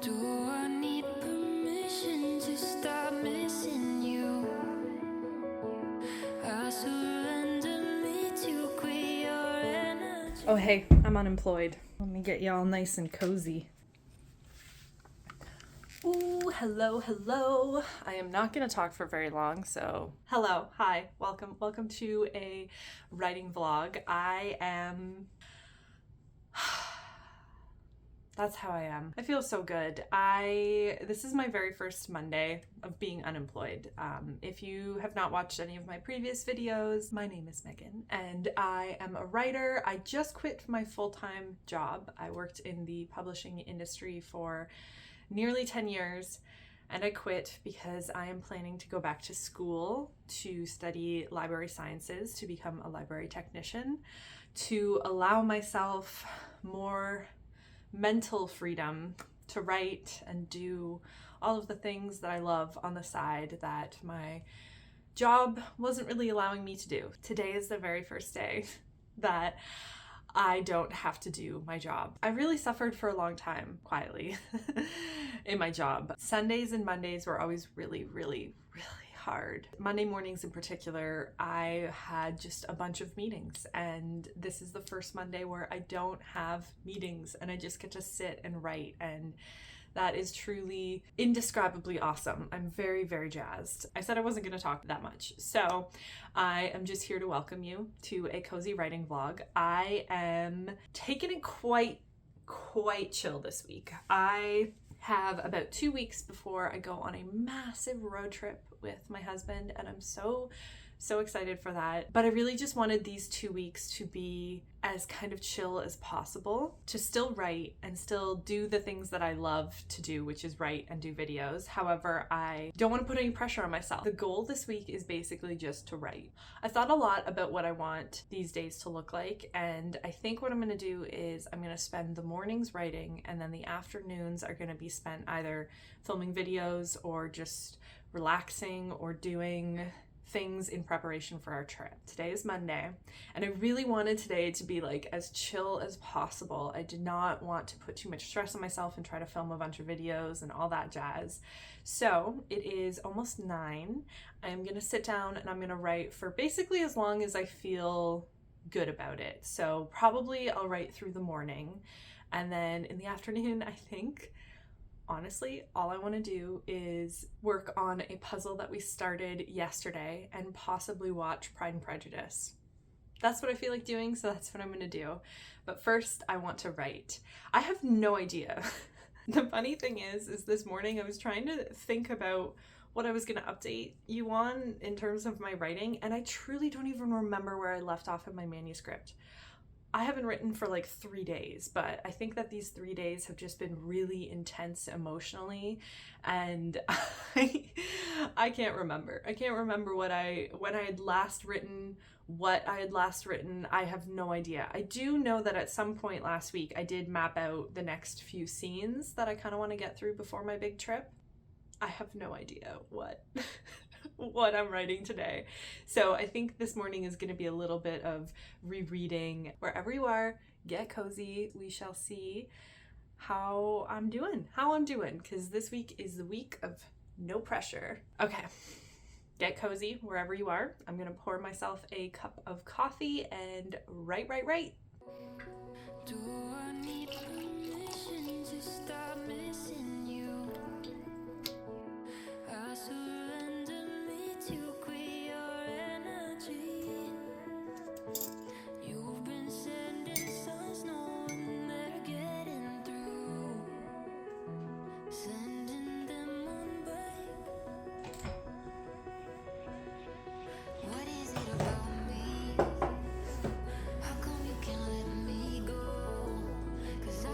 Do I need permission to stop missing you? I surrender me to quit your energy. Oh, hey, I'm unemployed. Let me get y'all nice and cozy. Ooh, hello. I am not going to talk for very long, so hello, hi, welcome to a writing vlog. That's how I am. I feel so good. This is my very first Monday of being unemployed. If you have not watched any of my previous videos, my name is Megan and I am a writer. I just quit my full-time job. I worked in the publishing industry for nearly 10 years and I quit because I am planning to go back to school to study library sciences, to become a library technician, to allow myself more mental freedom to write and do all of the things that I love on the side that my job wasn't really allowing me to do. Today is the very first day that I don't have to do my job. I really suffered for a long time, quietly, in my job. Sundays and Mondays were always really hard. Monday mornings in particular, I had just a bunch of meetings, and this is the first Monday where I don't have meetings and I just get to sit and write, and that is truly indescribably awesome. I'm very jazzed. I said I wasn't going to talk that much, so I am just here to welcome you to a cozy writing vlog. I am taking it quite chill this week. I have about 2 weeks before I go on a massive road trip with my husband, and I'm so excited for that. But I really just wanted these 2 weeks to be as kind of chill as possible, to still write and still do the things that I love to do, which is write and do videos. However, I don't want to put any pressure on myself. The goal this week is basically just to write. I thought a lot about what I want these days to look like, and I think what I'm going to do is I'm going to spend the mornings writing, and then the afternoons are going to be spent either filming videos or just relaxing or doing things in preparation for our trip. Today is Monday, and I really wanted today to be like as chill as possible. I did not want to put too much stress on myself and try to film a bunch of videos and all that jazz. So it is almost 9. I'm gonna sit down and I'm gonna write for basically as long as I feel good about it. So probably I'll write through the morning, and then in the afternoon, I think honestly, all I want to do is work on a puzzle that we started yesterday and possibly watch Pride and Prejudice. That's what I feel like doing, so that's what I'm going to do. But first, I want to write. I have no idea. The funny thing is this morning I was trying to think about what I was going to update you on in terms of my writing, and I truly don't even remember where I left off in my manuscript. I haven't written for like 3 days, but I think that these 3 days have just been really intense emotionally, and I can't remember. I can't remember when I had last written, what I had last written. I have no idea. I do know that at some point last week I did map out the next few scenes that I kind of want to get through before my big trip. I have no idea what I'm writing today. So I think this morning is going to be a little bit of rereading. Wherever you are, get cozy. We shall see how I'm doing, because this week is the week of no pressure. Okay, get cozy wherever you are. I'm going to pour myself a cup of coffee and write. Do I need permission to stop missing you? I surrender me to quit your energy. You've been sending signs knowing they're getting through, sending them on back. What is it about me? How come you can't let me go? 'Cause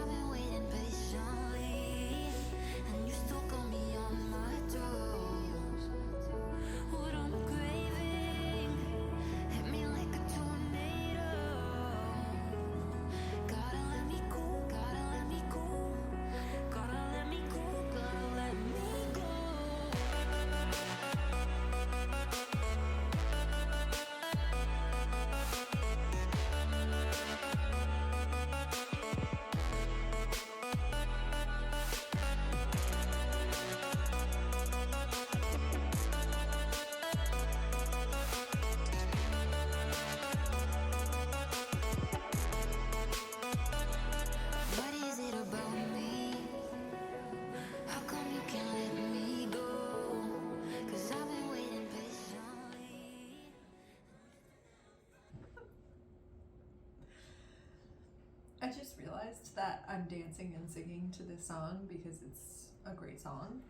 I just realized that I'm dancing and singing to this song because it's a great song.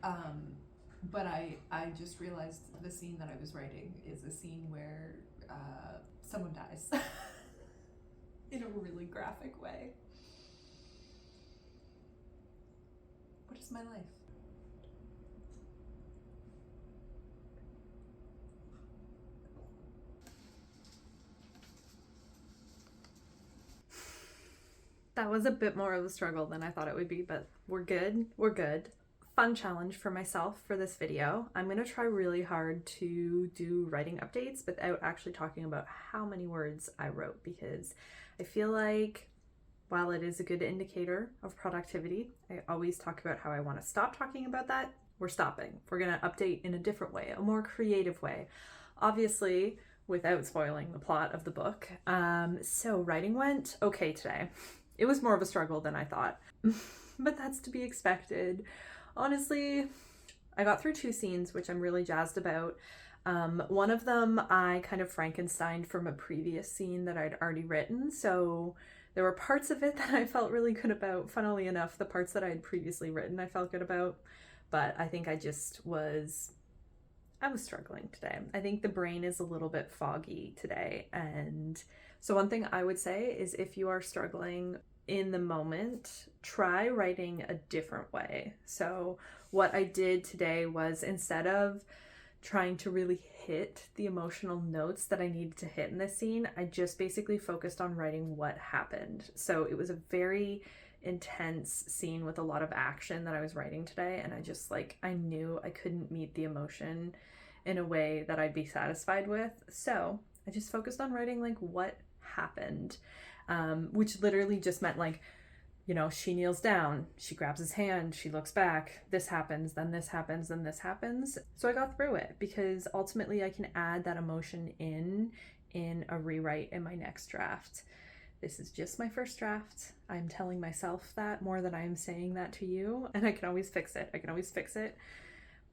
But I just realized the scene that I was writing is a scene where someone dies in a really graphic way. What is my life? That was a bit more of a struggle than I thought it would be, but we're good. We're good. Fun challenge for myself for this video. I'm going to try really hard to do writing updates without actually talking about how many words I wrote, because I feel like while it is a good indicator of productivity, I always talk about how I want to stop talking about that. We're stopping. We're going to update in a different way, a more creative way. Obviously, without spoiling the plot of the book. So writing went okay today. It was more of a struggle than I thought, but that's to be expected. Honestly, I got through 2 scenes, which I'm really jazzed about. One of them I kind of Frankensteined from a previous scene that I'd already written, so there were parts of it that I felt really good about. Funnily enough, the parts that I had previously written I felt good about, but I think I was struggling today. I think the brain is a little bit foggy today. And so one thing I would say is if you are struggling in the moment, try writing a different way. So what I did today was, instead of trying to really hit the emotional notes that I needed to hit in this scene, I just basically focused on writing what happened. So it was a very intense scene with a lot of action that I was writing today, and I knew I couldn't meet the emotion in a way that I'd be satisfied with, so I just focused on writing like what happened, which literally just meant like, you know, she kneels down, she grabs his hand, she looks back, this happens, then this happens, then this happens. So I got through it because ultimately I can add that emotion in a rewrite in my next draft. This is just my first draft. I'm telling myself that more than I am saying that to you, and I can always fix it.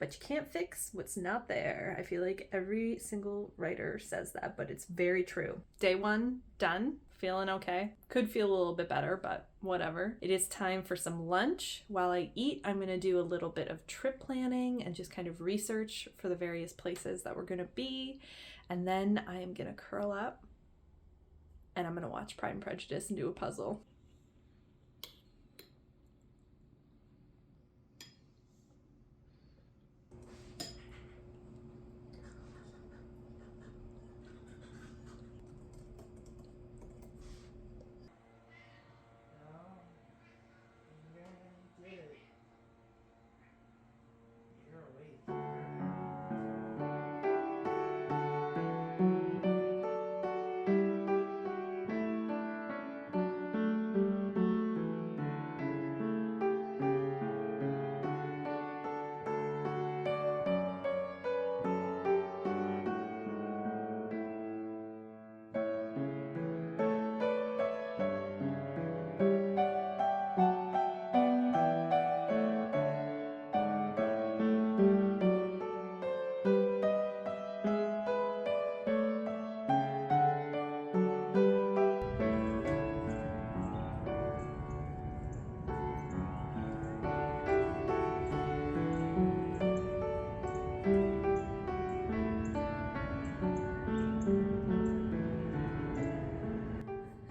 But you can't fix what's not there. I feel like every single writer says that, but it's very true. Day 1, done. Feeling okay. Could feel a little bit better, but whatever. It is time for some lunch. While I eat, I'm going to do a little bit of trip planning and just kind of research for the various places that we're going to be. And then I am going to curl up and I'm going to watch Pride and Prejudice and do a puzzle.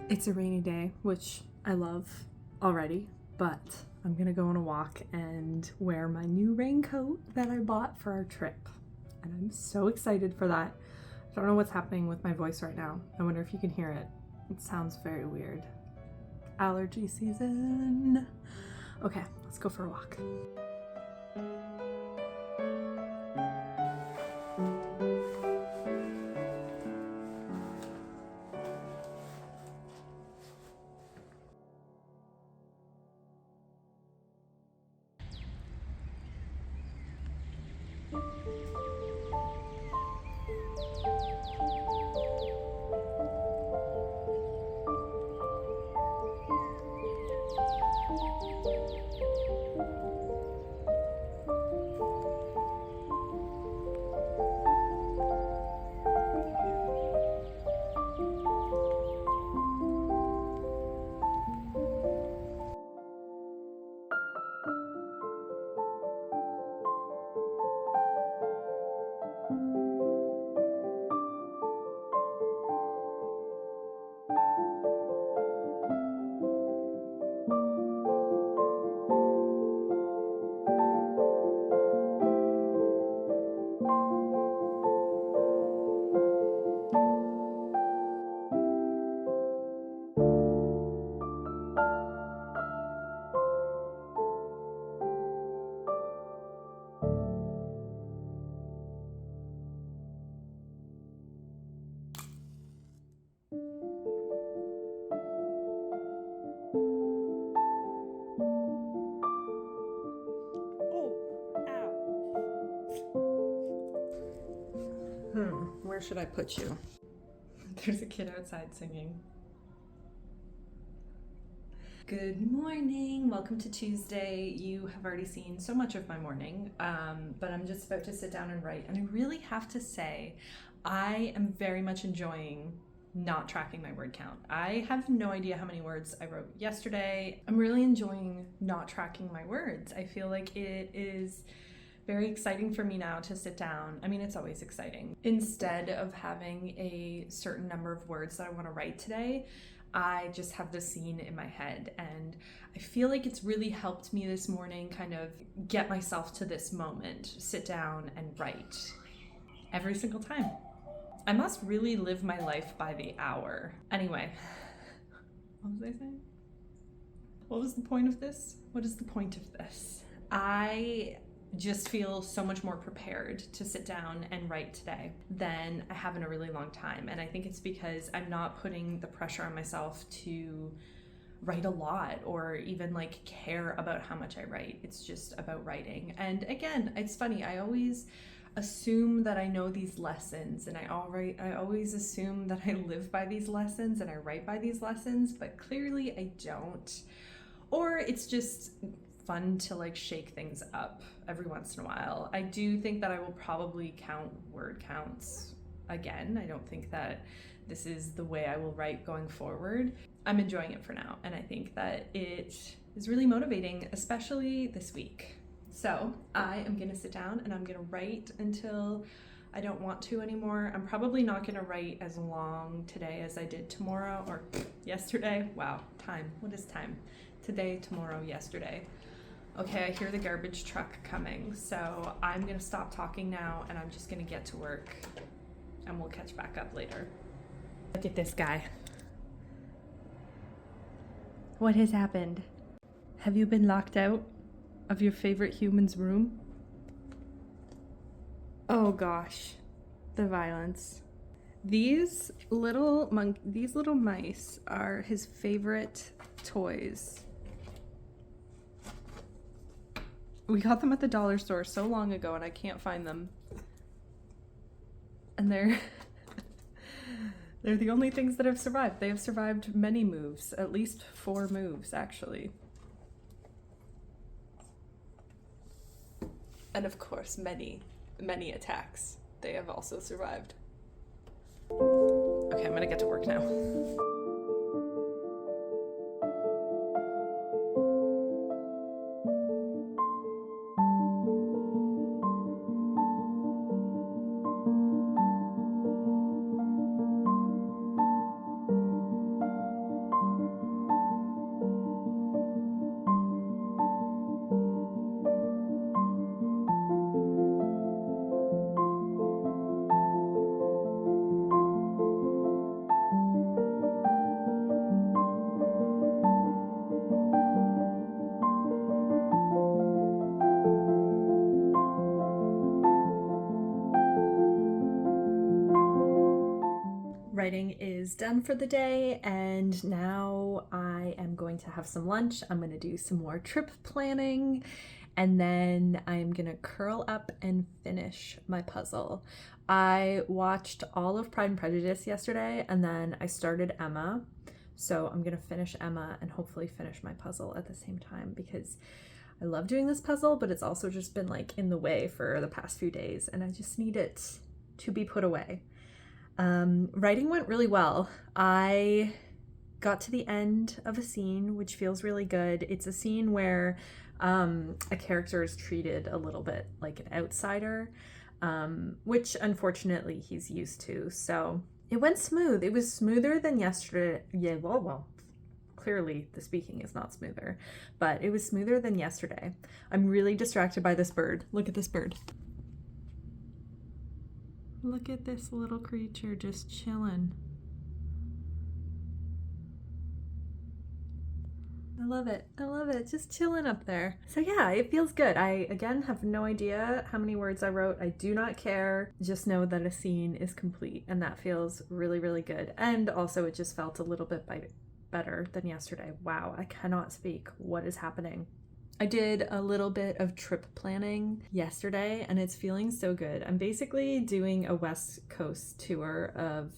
It's a rainy day, which I love already, but I'm gonna go on a walk and wear my new raincoat that I bought for our trip. And I'm so excited for that. I don't know what's happening with my voice right now. I wonder if you can hear it. It sounds very weird. Allergy season. Okay, let's go for a walk. Where should I put you? There's a kid outside singing. Good morning. Welcome to Tuesday. You have already seen so much of my morning, but I'm just about to sit down and write. And I really have to say, I am very much enjoying not tracking my word count. I have no idea how many words I wrote yesterday. I'm really enjoying not tracking my words. I feel like it is very exciting for me now to sit down. I mean, it's always exciting. Instead of having a certain number of words that I want to write today, I just have the scene in my head, and I feel like it's really helped me this morning kind of get myself to this moment, sit down and write every single time. I must really live my life by the hour. Anyway, what was I saying? What was the point of this? What is the point of this? I just feel so much more prepared to sit down and write today than I have in a really long time. And I think it's because I'm not putting the pressure on myself to write a lot or even like care about how much I write. It's just about writing. And again, it's funny, I always assume that I know these lessons, and I always assume that I live by these lessons and I write by these lessons, but clearly I don't. Or it's just fun to like shake things up every once in a while. I do think that I will probably count word counts again. I don't think that this is the way I will write going forward. I'm enjoying it for now, and I think that it is really motivating, especially this week. So I am gonna sit down and I'm gonna write until I don't want to anymore. I'm probably not gonna write as long today as I did tomorrow or yesterday. Wow, time, what is time? Today, tomorrow, yesterday. Okay, I hear the garbage truck coming, so I'm gonna stop talking now and I'm just gonna get to work and we'll catch back up later. Look at this guy. What has happened? Have you been locked out of your favorite human's room? Oh gosh, the violence. These little mice are his favorite toys. We got them at the dollar store so long ago and I can't find them. And they're the only things that have survived. They have survived many moves, at least 4 moves actually. And of course, many attacks. They have also survived. Okay, I'm gonna get to work now. Writing is done for the day, and now I am going to have some lunch. I'm going to do some more trip planning, and then I'm going to curl up and finish my puzzle. I watched all of Pride and Prejudice yesterday, and then I started Emma. So I'm going to finish Emma and hopefully finish my puzzle at the same time, because I love doing this puzzle, but it's also just been like in the way for the past few days, and I just need it to be put away. Writing went really well. I got to the end of a scene, which feels really good. It's a scene where a character is treated a little bit like an outsider, which unfortunately he's used to. So it went smooth. It was smoother than yesterday. Yeah, well, clearly the speaking is not smoother, but it was smoother than yesterday. I'm really distracted by this bird. Look at this bird. Look at this little creature just chilling. I love it. I love it. Just chilling up there. So yeah, it feels good. I, again, have no idea how many words I wrote. I do not care. Just know that a scene is complete, and that feels really, really good. And also it just felt a little bit better than yesterday. Wow, I cannot speak. What is happening? I did a little bit of trip planning yesterday and it's feeling so good. I'm basically doing a West Coast tour of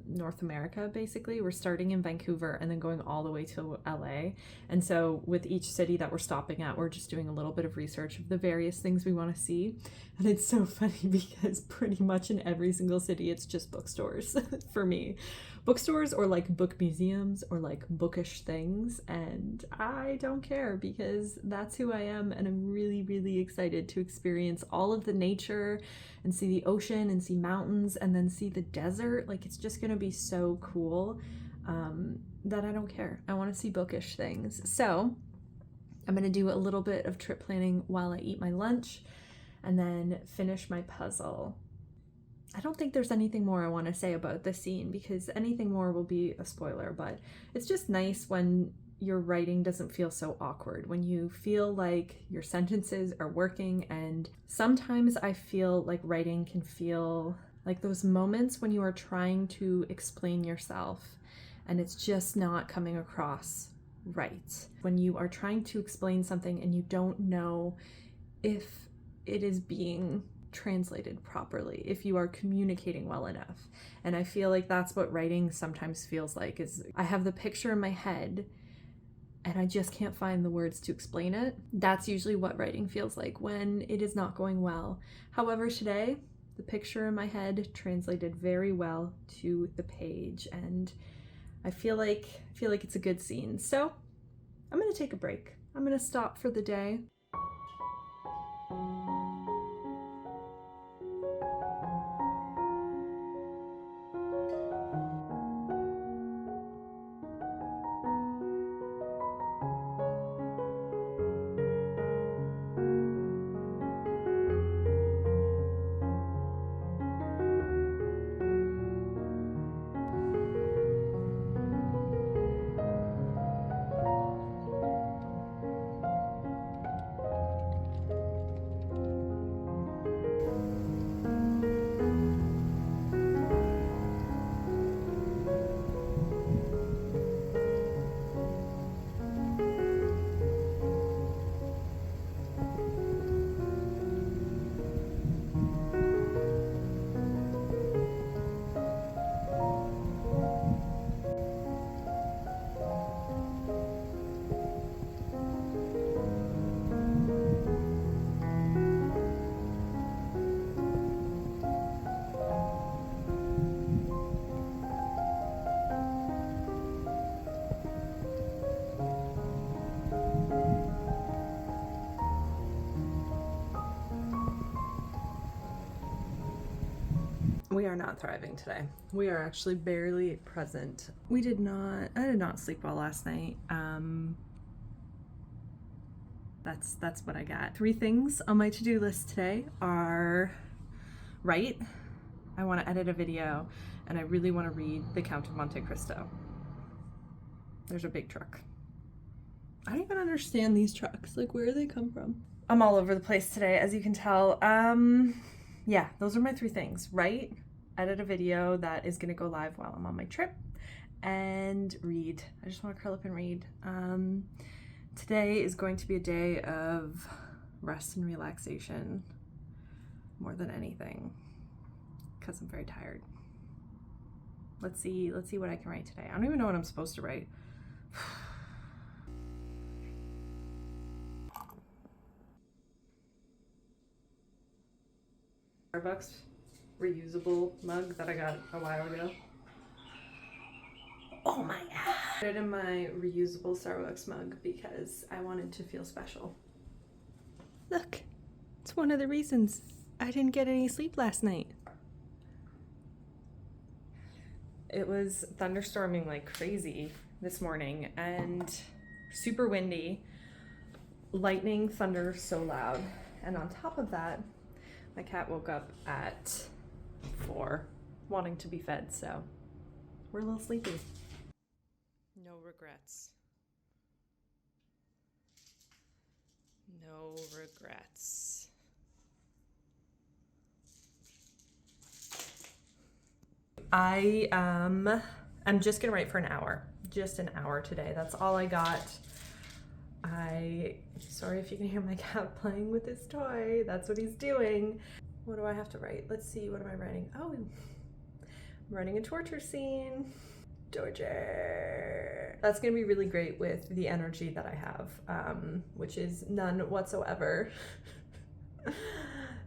North America. Basically, we're starting in Vancouver and then going all the way to LA. And so with each city that we're stopping at, we're just doing a little bit of research of the various things we want to see. And it's so funny because pretty much in every single city it's just bookstores for me. Bookstores or like book museums or like bookish things, and I don't care because that's who I am, and I'm really, really excited to experience all of the nature and see the ocean and see mountains and then see the desert. Like, it's just gonna be so cool that I don't care. I want to see bookish things. So I'm gonna do a little bit of trip planning while I eat my lunch and then finish my puzzle. I don't think there's anything more I want to say about this scene because anything more will be a spoiler, but it's just nice when your writing doesn't feel so awkward, when you feel like your sentences are working. And sometimes I feel like writing can feel like those moments when you are trying to explain yourself and it's just not coming across right. When you are trying to explain something and you don't know if it is being translated properly, if you are communicating well enough. And I feel like that's what writing sometimes feels like, is I have the picture in my head and I just can't find the words to explain it. That's usually what writing feels like when it is not going well. However, today the picture in my head translated very well to the page, and I feel like it's a good scene. So I'm gonna take a break. I'm gonna stop for the day. We are not thriving today. We are actually barely present. I did not sleep well last night. That's what I got. 3 things on my to-do list today are write, I want to edit a video, and I really want to read The Count of Monte Cristo. There's a big truck. I don't even understand these trucks. Like, where do they come from? I'm all over the place today, as you can tell. Yeah, those are my 3 things. Write, edit a video that is gonna go live while I'm on my trip, and read. I just want to curl up and read. Today is going to be a day of rest and relaxation more than anything, because I'm very tired. Let's see what I can write today. I don't even know what I'm supposed to write. Starbucks reusable mug that I got a while ago. Oh my god. I put it in my reusable Starbucks mug because I wanted to feel special. Look, it's one of the reasons I didn't get any sleep last night. It was thunderstorming like crazy this morning and super windy, lightning, thunder so loud. And on top of that, my cat woke up at 4 wanting to be fed, so we're a little sleepy. No regrets. No regrets. I'm just gonna write for an hour. Just an hour today. That's all I got. Sorry if you can hear my cat playing with his toy. That's what he's doing. What do I have to write? Let's see, what am I writing? Oh, I'm writing a torture scene. Torture. That's gonna be really great with the energy that I have, which is none whatsoever.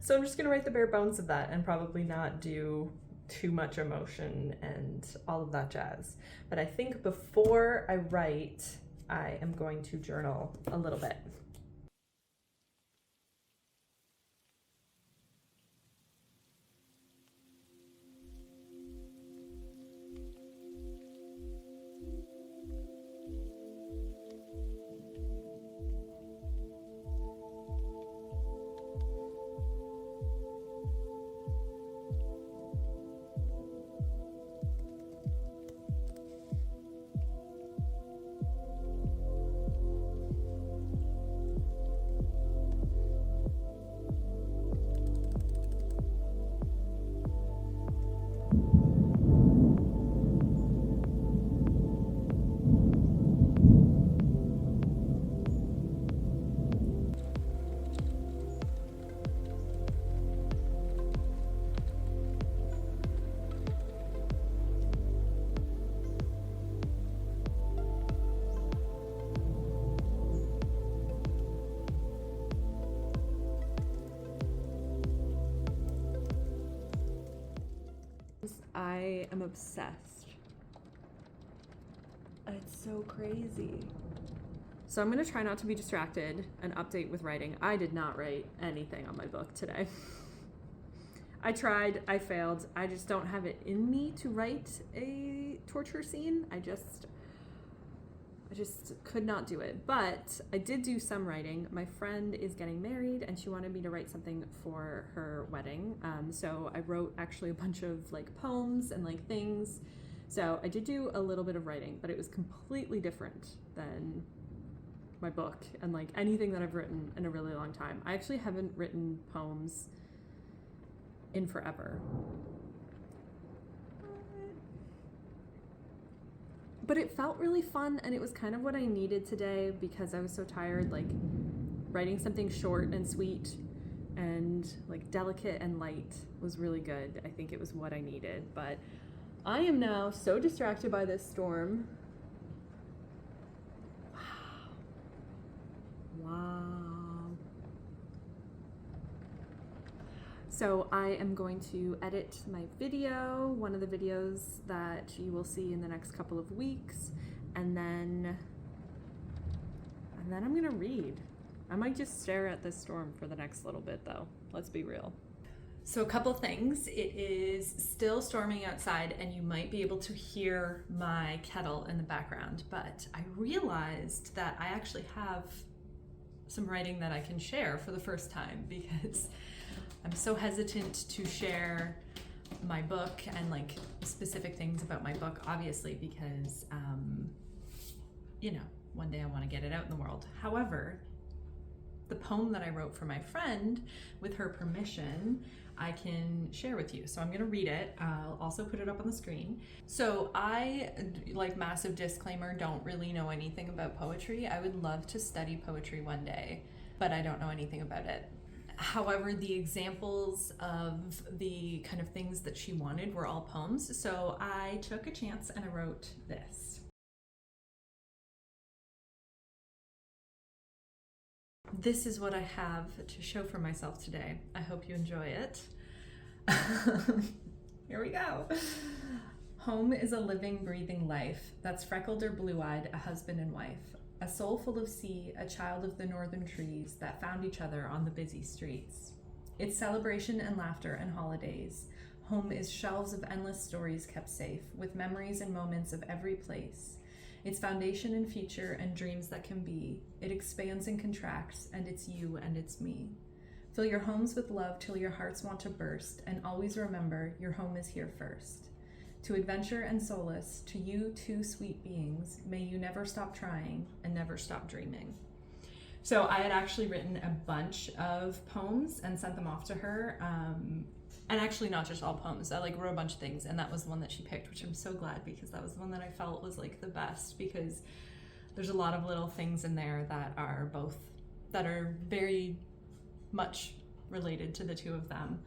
So I'm just gonna write the bare bones of that and probably not do too much emotion and all of that jazz. But I think before I write, I am going to journal a little bit. I am obsessed. It's so crazy. So I'm gonna try not to be distracted and update with writing. I did not write anything on my book today. I tried, I failed. I just don't have it in me to write a torture scene. I just could not do it. But I did do some writing. My friend is getting married and she wanted me to write something for her wedding. So I wrote actually a bunch of like poems and like things. So I did do a little bit of writing, but it was completely different than my book and like anything that I've written in a really long time. I actually haven't written poems in forever. But it felt really fun and it was kind of what I needed today because I was so tired. Like writing something short and sweet and like delicate and light was really good. I think it was what I needed, but I am now so distracted by this storm. Wow. So I am going to edit my video, one of the videos that you will see in the next couple of weeks, and then I'm gonna read. I might just stare at this storm for the next little bit though, let's be real. So a couple things. It is still storming outside and you might be able to hear my kettle in the background, but I realized that I actually have some writing that I can share for the first time because I'm so hesitant to share my book and like specific things about my book, obviously, because, you know, one day I want to get it out in the world. However, the poem that I wrote for my friend, with her permission, I can share with you. So I'm gonna read it. I'll also put it up on the screen. So I, like massive disclaimer, don't really know anything about poetry. I would love to study poetry one day, but I don't know anything about it. However, the examples of the kind of things that she wanted were all poems. So I took a chance and I wrote this. This is what I have to show for myself today. I hope you enjoy it. Here we go. Home is a living, breathing life that's freckled or blue-eyed, a husband and wife. A soul full of sea, a child of the northern trees that found each other on the busy streets. It's celebration and laughter and holidays. Home is shelves of endless stories kept safe, with memories and moments of every place. It's foundation and future and dreams that can be. It expands and contracts, and it's you and it's me. Fill your homes with love till your hearts want to burst, and always remember your home is here first. To adventure and solace, to you two sweet beings, may you never stop trying and never stop dreaming. So I had actually written a bunch of poems and sent them off to her. And actually not just all poems, I like wrote a bunch of things and that was the one that she picked, which I'm so glad because that was the one that I felt was like the best because There's a lot of little things in there that are very much related to the two of them,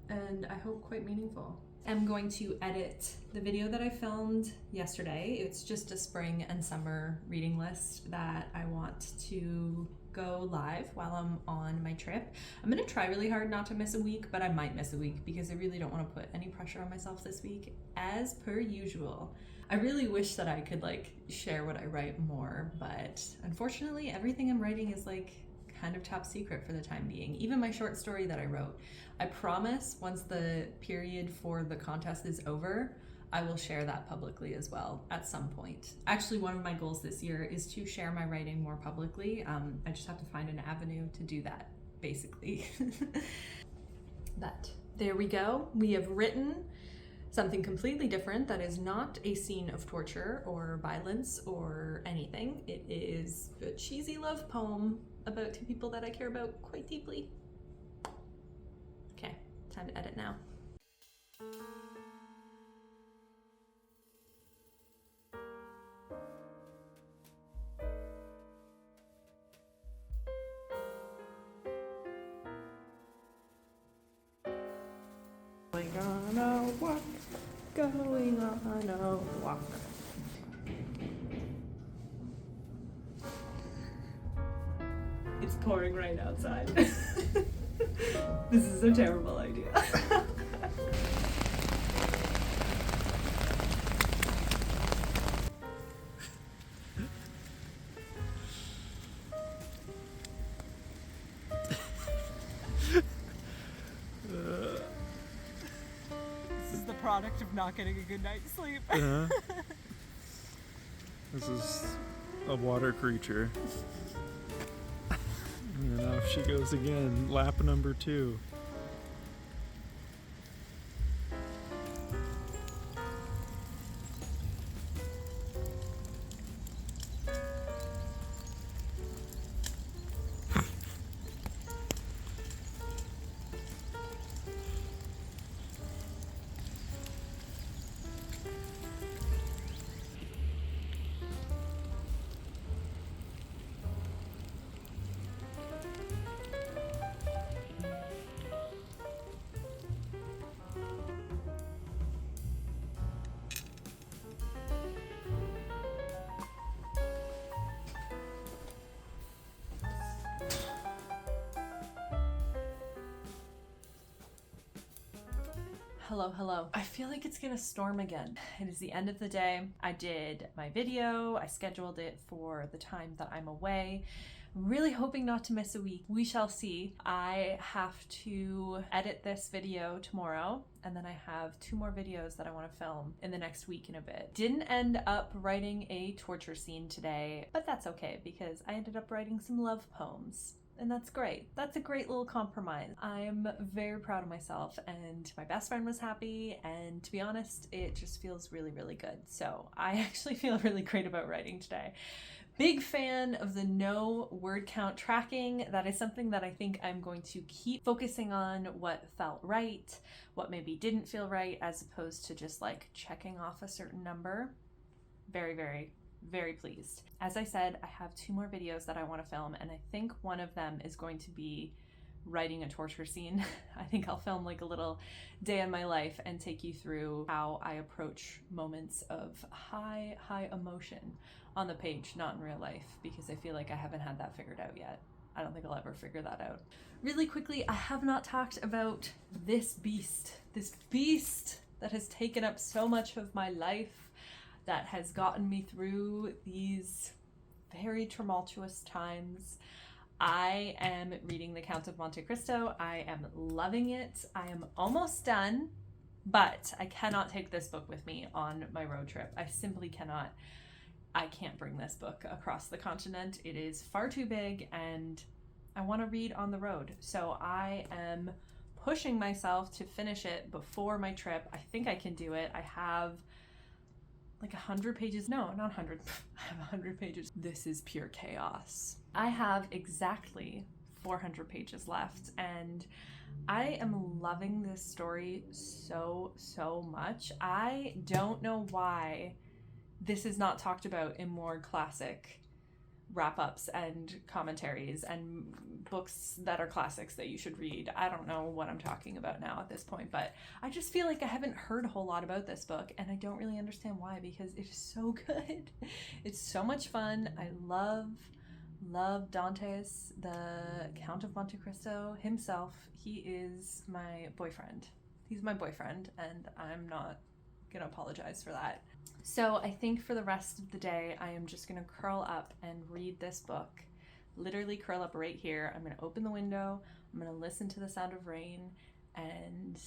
and I hope quite meaningful. I'm going to edit the video that I filmed yesterday. It's just a spring and summer reading list that I want to go live while I'm on my trip. I'm gonna try really hard not to miss a week, but I might miss a week because I really don't want to put any pressure on myself this week, as per usual. I really wish that I could like share what I write more, but unfortunately everything I'm writing is like kind of top secret for the time being. Even my short story that I wrote. I promise once the period for the contest is over, I will share that publicly as well at some point. Actually, one of my goals this year is to share my writing more publicly. I just have to find an avenue to do that, basically. But there we go. We have written something completely different that is not a scene of torture or violence or anything. It is a cheesy love poem about two people that I care about quite deeply. Okay, time to edit now. Going on a walk, going on a walk. It's pouring right outside. This is a terrible idea. This is the product of not getting a good night's sleep. This is a water creature. And off she goes again, lap number 2. Hello. I feel like it's gonna storm again. It is the end of the day. I did my video. I scheduled it for the time that I'm away. Really hoping not to miss a week. We shall see. I have to edit this video tomorrow, and then I have 2 more videos that I want to film in the next week and a bit. Didn't end up writing a torture scene today, but that's okay because I ended up writing some love poems. And that's great. That's a great little compromise. I'm very proud of myself, and my best friend was happy, and to be honest, it just feels really, really good. So I actually feel really great about writing today. Big fan of the no word count tracking. That is something that I think I'm going to keep focusing on, what felt right, what maybe didn't feel right, as opposed to just like checking off a certain number. Very, very, very pleased. As I said, I have 2 more videos that I want to film, and I think one of them is going to be writing a torture scene. I think I'll film like a little day in my life and take you through how I approach moments of high emotion on the page, not in real life, because I feel like I haven't had that figured out yet. I don't think I'll ever figure that out. Really quickly, I have not talked about this beast that has taken up so much of my life, that has gotten me through these very tumultuous times. I am reading The Count of Monte Cristo. I am loving it. I am almost done, but I cannot take this book with me on my road trip. I simply cannot. I can't bring this book across the continent. It is far too big, and I want to read on the road. So I am pushing myself to finish it before my trip. I think I can do it. I have like 100 pages. No, not 100. I have 100 pages. This is pure chaos. I have exactly 400 pages left, and I am loving this story so much. I don't know why this is not talked about in more classic wrap-ups and commentaries and books that are classics that you should read. I don't know what I'm talking about now at this point, but I just feel like I haven't heard a whole lot about this book, and I don't really understand why, because it is so good. It's so much fun. I love Dantes, the Count of Monte Cristo himself. He is my boyfriend. He's my boyfriend, and I'm not gonna apologize for that. So I think for the rest of the day, I am just gonna curl up and read this book. Literally curl up right here. I'm gonna open the window, I'm gonna listen to the sound of rain, and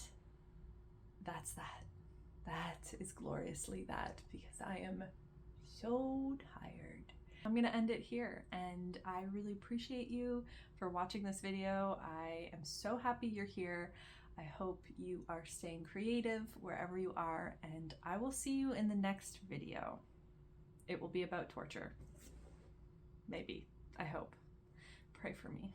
that's that. That is gloriously that, because I am so tired. I'm gonna end it here, and I really appreciate you for watching this video. I am so happy you're here. I hope you are staying creative wherever you are, and I will see you in the next video. It will be about torture. Maybe. I hope. Pray for me.